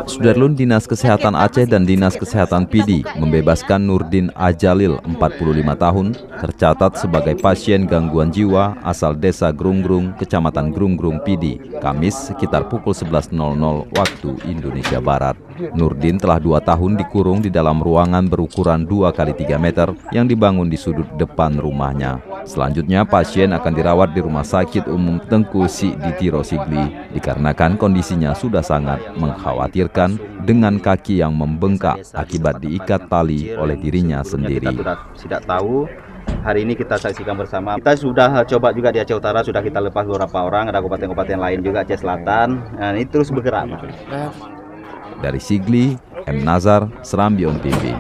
Sudarlun Dinas Kesehatan Aceh dan Dinas Kesehatan Pidi membebaskan Nurdin Ajalil, 45 tahun, tercatat sebagai pasien gangguan jiwa asal Desa Grunggrung, Kecamatan Grunggrung, Pidi, Kamis sekitar pukul 11.00 waktu Indonesia Barat. Nurdin telah 2 tahun dikurung di dalam ruangan berukuran 2 kali 3 meter yang dibangun di sudut depan rumahnya. Selanjutnya, pasien akan dirawat di Rumah Sakit Umum Tengku Sikditiro Sigli dikarenakan kondisinya sudah sangat mengkhawatirkan dengan kaki yang membengkak akibat diikat tali oleh dirinya sendiri. Kita tidak tahu. Hari ini kita saksikan bersama. Kita sudah coba juga di Aceh Utara, sudah kita lepas beberapa orang, ada kabupaten-kabupaten lain juga Aceh Selatan. Nah, ini terus bergerak. Dari Sigli, M. Nazar, Serambi On TV.